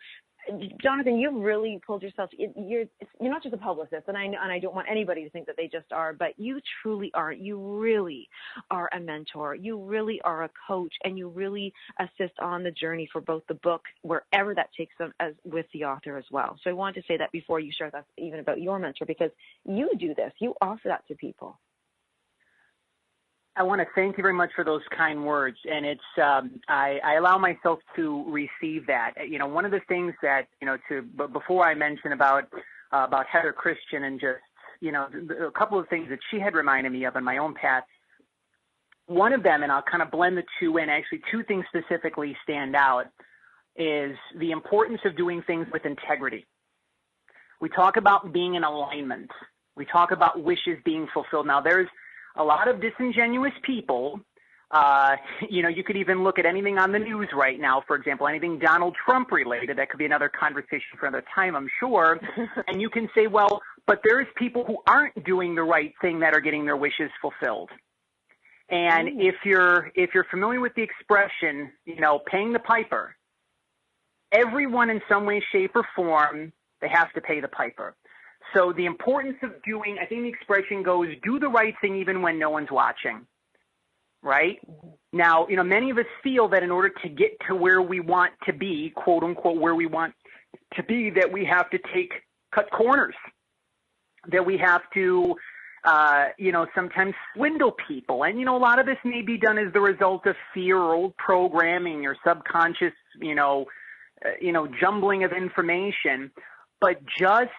Jonathan, you've really pulled yourself. You're not just a publicist, and I don't want anybody to think that they just are, but you truly are. You really are a mentor. You really are a coach, and you really assist on the journey for both the book, wherever that takes them, as with the author as well. So I wanted to say that before you share that even about your mentor, because you do this. You offer that to people. I want to thank you very much for those kind words, and it's I allow myself to receive that. One of the things that before I mention about Heather Christian and just a couple of things that she had reminded me of on my own path. One of them, and I'll kind of blend the two in. Actually, two things specifically stand out: is the importance of doing things with integrity. We talk about being in alignment. We talk about wishes being fulfilled. Now, there's a lot of disingenuous people. You could even look at anything on the news right now, for example, anything Donald Trump related. That could be another conversation for another time, I'm sure. And you can say, well, but there's people who aren't doing the right thing that are getting their wishes fulfilled. And if you're familiar with the expression, paying the piper, everyone in some way, shape, or form, they have to pay the piper. So the importance of doing, I think the expression goes, do the right thing even when no one's watching, right? Now, many of us feel that in order to get to where we want to be, quote unquote, where we want to be, that we have to cut corners, that we have to, sometimes swindle people. And, a lot of this may be done as the result of fear or old programming or subconscious, jumbling of information. But just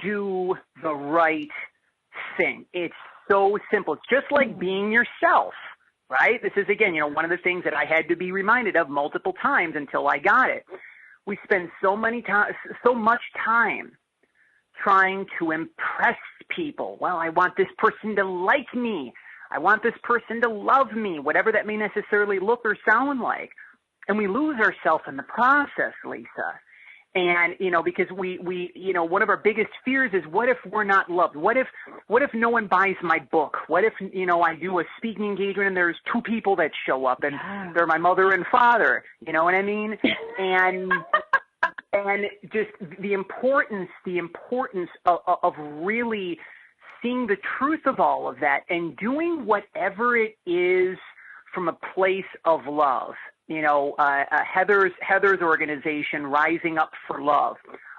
do the right thing. It's so simple. It's just like being yourself, right? This is, again, one of the things that I had to be reminded of multiple times until I got it. We spend so much time trying to impress people. Well, I want this person to like me. I want this person to love me, whatever that may necessarily look or sound like. And we lose ourselves in the process, Lisa. And, because we one of our biggest fears is, what if we're not loved? What if no one buys my book? What if, I do a speaking engagement and there's two people that show up and they're my mother and father, you know what I mean? And just the importance of really seeing the truth of all of that and doing whatever it is from a place of love. Heather's organization, Rising Up for Love.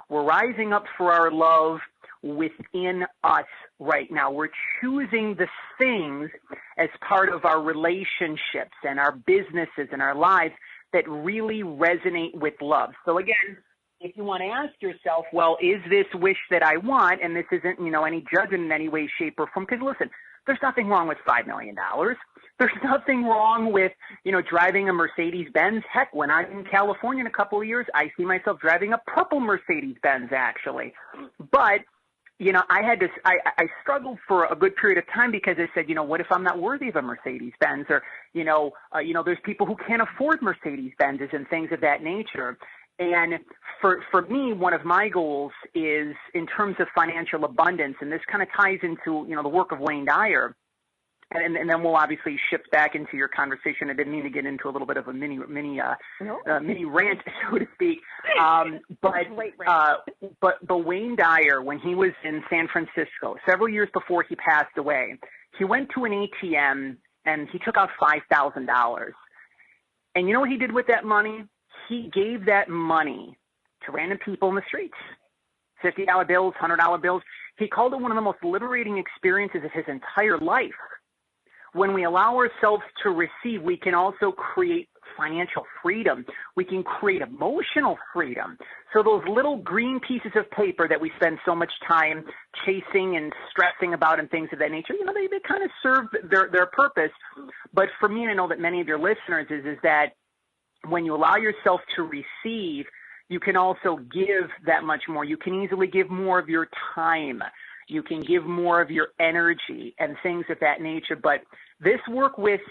We're rising up for our love within us right now. We're choosing the things as part of our relationships and our businesses and our lives that really resonate with love. So again, if you want to ask yourself, well, is this wish that I want? And this isn't, any judgment in any way, shape, or form. Because listen, there's nothing wrong with $5 million. There's nothing wrong with, driving a Mercedes-Benz. Heck, when I'm in California in a couple of years, I see myself driving a purple Mercedes-Benz, actually. But, I struggled for a good period of time because I said, what if I'm not worthy of a Mercedes-Benz? Or, there's people who can't afford Mercedes-Benzes and things of that nature. And for me, one of my goals is in terms of financial abundance, and this kind of ties into, the work of Wayne Dyer. And then we'll obviously shift back into your conversation. I didn't mean to get into a little bit of a mini rant, so to speak. But Wayne Dyer, when he was in San Francisco, several years before he passed away, he went to an ATM and he took out $5,000. And you know what he did with that money? He gave that money to random people in the streets. $50 bills, $100 bills. He called it one of the most liberating experiences of his entire life. When we allow ourselves to receive, we can also create financial freedom. We can create emotional freedom. So those little green pieces of paper that we spend so much time chasing and stressing about and things of that nature, they kind of serve their purpose. But for me, and I know that many of your listeners is that when you allow yourself to receive, you can also give that much more. You can easily give more of your time. You can give more of your energy and things of that nature. But this work with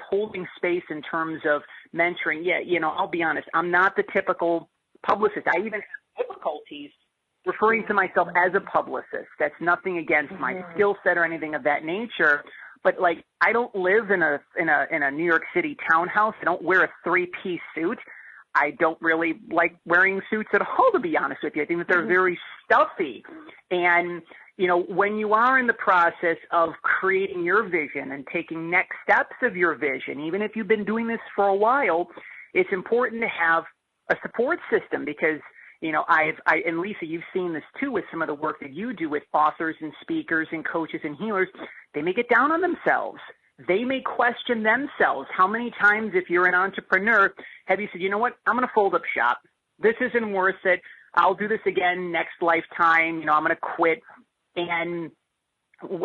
holding space in terms of mentoring, I'll be honest, I'm not the typical publicist. I even have difficulties referring to myself as a publicist. That's nothing against my skill set or anything of that nature. But I don't live in a New York City townhouse. I don't wear a 3-piece suit. I don't really like wearing suits at all, to be honest with you. I think that they're very stuffy. And, when you are in the process of creating your vision and taking next steps of your vision, even if you've been doing this for a while, it's important to have a support system because, and Lisa, you've seen this too with some of the work that you do with authors and speakers and coaches and healers. They may get down on themselves. They may question themselves. How many times, if you're an entrepreneur, have you said, you know what, I'm going to fold up shop. This isn't worth it. I'll do this again next lifetime. I'm going to quit. And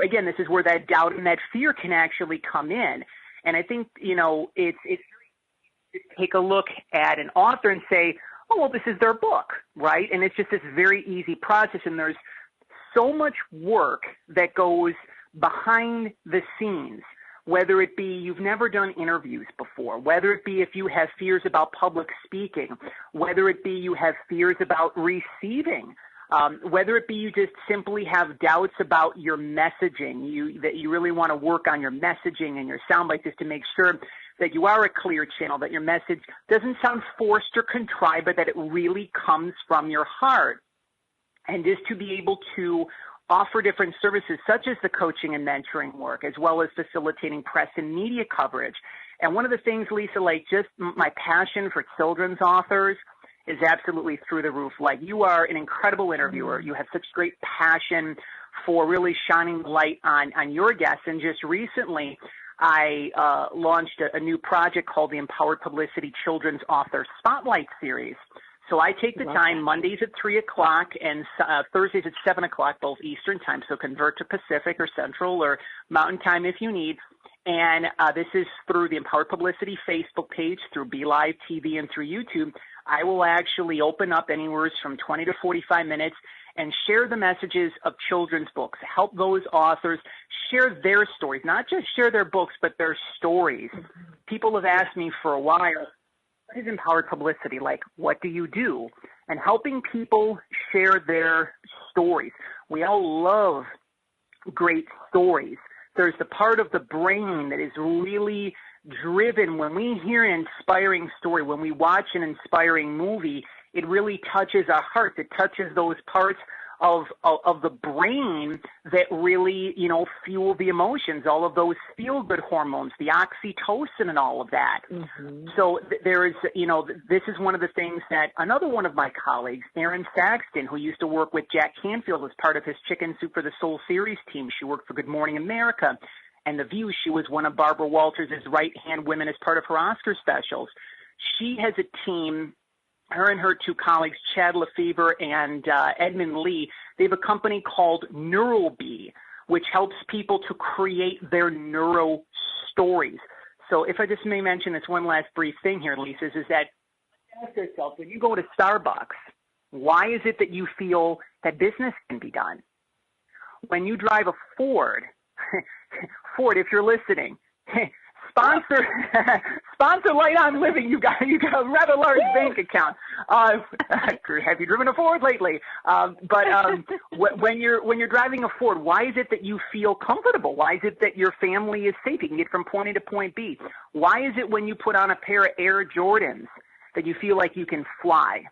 again, this is where that doubt and that fear can actually come in. And I think, it's take a look at an author and say, oh, well, this is their book, right? And it's just this very easy process. And there's so much work that goes behind the scenes, whether it be you've never done interviews before, whether it be if you have fears about public speaking, whether it be you have fears about receiving, whether it be you just simply have doubts about your messaging, that you really want to work on your messaging and your sound bites just to make sure that you are a clear channel, that your message doesn't sound forced or contrived, but that it really comes from your heart. And just to be able to offer different services such as the coaching and mentoring work, as well as facilitating press and media coverage. And one of the things, Lisa, just my passion for children's authors is absolutely through the roof. You are an incredible interviewer. You have such great passion for really shining light on your guests. And just recently, I launched a new project called the Empowered Publicity Children's Author Spotlight Series. So I take the time Mondays at 3 o'clock and Thursdays at 7 o'clock, both Eastern time. So convert to Pacific or Central or Mountain time if you need. And this is through the Empowered Publicity Facebook page, through BeLive TV, and through YouTube. I will actually open up anywhere from 20 to 45 minutes and share the messages of children's books, help those authors share their stories, not just share their books, but their stories. People have asked me for a while, what is empowered publicity? What do you do? And helping people share their stories. We all love great stories. There's the part of the brain that is really driven. When we hear an inspiring story, when we watch an inspiring movie, it really touches our hearts. It touches those parts of the brain that really, fuel the emotions, all of those feel-good hormones, the oxytocin and all of that. Mm-hmm. So there is, this is one of the things that another one of my colleagues, Erin Saxton, who used to work with Jack Canfield as part of his Chicken Soup for the Soul series team. She worked for Good Morning America and The View. She was one of Barbara Walters' right-hand women as part of her Oscar specials. She has a team her and her two colleagues, Chad Lefevre and Edmund Lee, they have a company called NeuralBee, which helps people to create their neuro stories. So if I just may mention this one last brief thing here, Lisa, is that ask yourself, when you go to Starbucks, why is it that you feel that business can be done? When you drive a Ford, Ford, if you're listening, sponsor Light on Living. You got a rather large bank account. Have you driven a Ford lately? When you're driving a Ford, why is it that you feel comfortable? Why is it that your family is safe? You can get from point A to point B. Why is it when you put on a pair of Air Jordans that you feel like you can fly?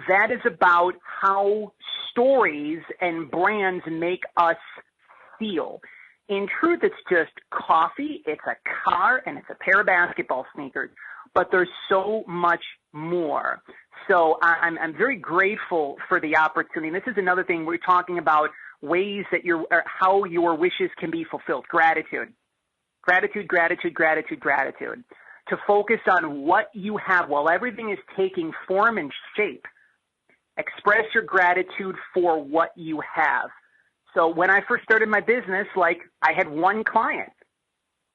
That is about how stories and brands make us feel. In truth, it's just coffee, it's a car, and it's a pair of basketball sneakers. But there's so much more. So I'm very grateful for the opportunity. This is another thing we're talking about, ways that how your wishes can be fulfilled. Gratitude. Gratitude, gratitude, gratitude, gratitude. To focus on what you have while everything is taking form and shape. Express your gratitude for what you have. So when I first started my business, I had one client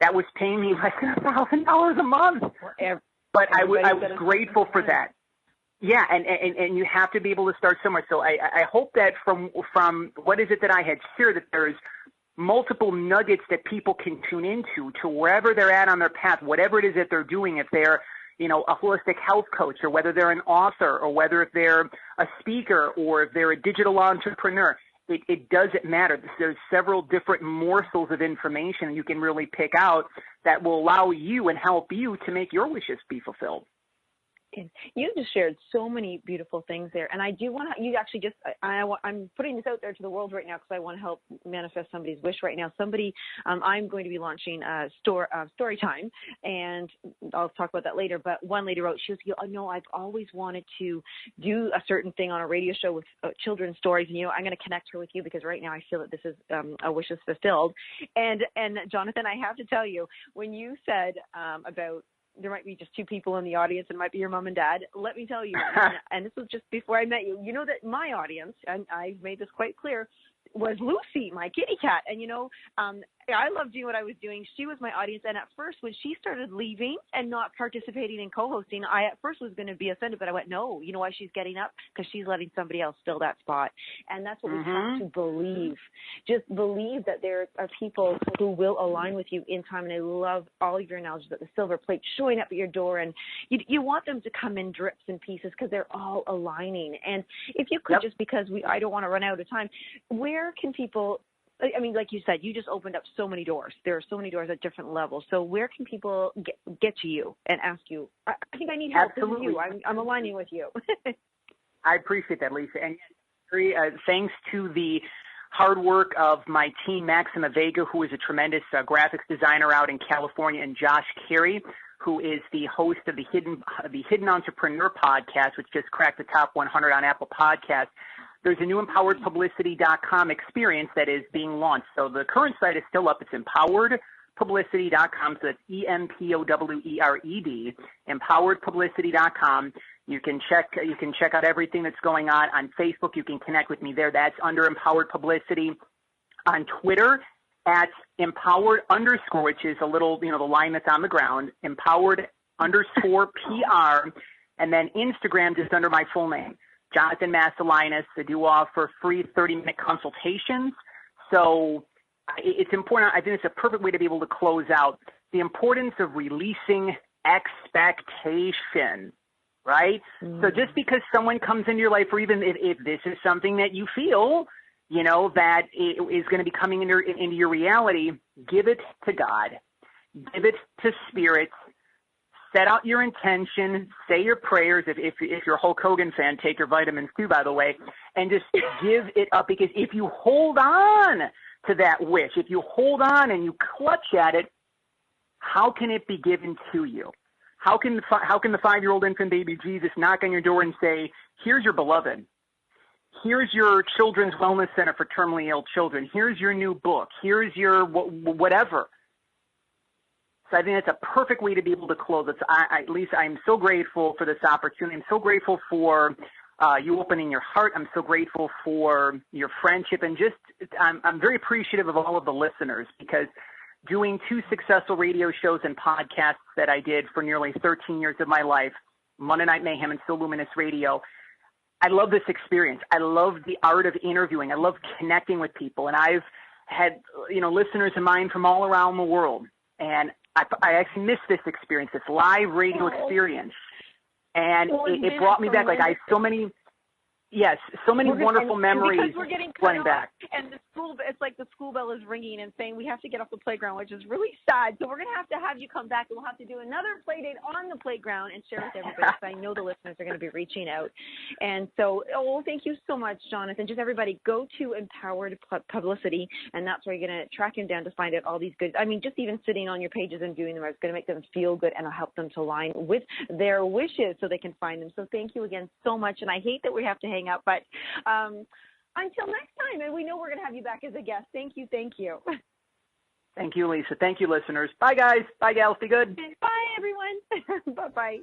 that was paying me less than $1,000 a month. But I was grateful for that. Yeah, and you have to be able to start somewhere. So I hope that from what is it that I had shared, that there's multiple nuggets that people can tune into to wherever they're at on their path, whatever it is that they're doing, if they're a holistic health coach, or whether they're an author, or whether if they're a speaker, or if they're a digital entrepreneur. It doesn't matter. There's several different morsels of information you can really pick out that will allow you and help you to make your wishes be fulfilled. You just shared so many beautiful things there, and I do want to. You actually just. I'm putting this out there to the world right now because I want to help manifest somebody's wish right now. I'm going to be launching story time, and I'll talk about that later. But one lady wrote, she was, I've always wanted to do a certain thing on a radio show with children's stories, and I'm going to connect her with you because right now I feel that this is a wish is fulfilled. And Jonathan, I have to tell you, when you said about there might be just two people in the audience, and it might be your mom and dad. Let me tell you, and this was just before I met you, that my audience, and I've made this quite clear, was Lucy, my kitty cat. And, I loved doing what I was doing. She was my audience. And at first, when she started leaving and not participating in co-hosting, I at first was going to be offended, but I went, no, you know why she's getting up? Because she's letting somebody else fill that spot. And that's what we have to believe. Just believe that there are people who will align with you in time. And I love all of your analogies about the silver plate showing up at your door. And you want them to come in drips and pieces because they're all aligning. And if you could, just because I don't want to run out of time, where can people, like you said, you just opened up so many doors. There are so many doors at different levels. So where can people get to you and ask you, I think I need help. Absolutely. This is you. I'm aligning with you. I appreciate that, Lisa. And thanks to the hard work of my team, Maxima Vega, who is a tremendous graphics designer out in California, and Josh Carey, who is the host of the Hidden Entrepreneur podcast, which just cracked the top 100 on Apple Podcasts. There's a new empoweredpublicity.com experience that is being launched. So the current site is still up. It's empoweredpublicity.com. So it's EMPOWERED, empoweredpublicity.com. You can check out everything that's going on Facebook. You can connect with me there. That's under Empowered Publicity. On Twitter, at empowered_, which is a little, the line that's on the ground, empowered_PR, and then Instagram just under my full name. Jonathan Masiulionis. I do offer free 30-minute consultations. So it's important. I think it's a perfect way to be able to close out the importance of releasing expectation, right? So just because someone comes into your life, or even if this is something that you feel, that is going to be coming into your reality, give it to God. Give it to Spirit. Set out your intention, say your prayers. If you're a Hulk Hogan fan, take your vitamins too, by the way, and just give it up. Because if you hold on to that wish, if you hold on and you clutch at it, how can it be given to you? How can the 5-year-old infant baby Jesus knock on your door and say, here's your beloved. Here's your children's wellness center for terminally ill children. Here's your new book. Here's your whatever. So I think that's a perfect way to be able to close it. So Lisa, I'm so grateful for this opportunity. I'm so grateful for you opening your heart. I'm so grateful for your friendship, and just I'm very appreciative of all of the listeners, because doing 2 successful radio shows and podcasts that I did for nearly 13 years of my life, Monday Night Mayhem and So Luminous Radio, I love this experience. I love the art of interviewing. I love connecting with people, and I've had listeners of mine from all around the world, and I actually miss this experience, this live radio experience. And it brought me back. Like, I have so many wonderful memories running back. And it's like the school bell is ringing and saying we have to get off the playground, which is really sad. So we're going to have you come back, and we'll have to do another play date on the playground and share with everybody, because I know the listeners are going to be reaching out. And so, thank you so much, Jonathan. Just everybody go to Empowered Publicity, and that's where you're going to track him down to find out all these good, just even sitting on your pages and viewing them is going to make them feel good, and it'll help them to align with their wishes so they can find them. So thank you again so much. And I hate that we have to hang up, but until next time, and we know we're going to have you back as a guest. Thank you. Thank you, Lisa. Thank you, listeners. Bye, guys. Bye, gals. Be good. Bye, everyone. Bye-bye.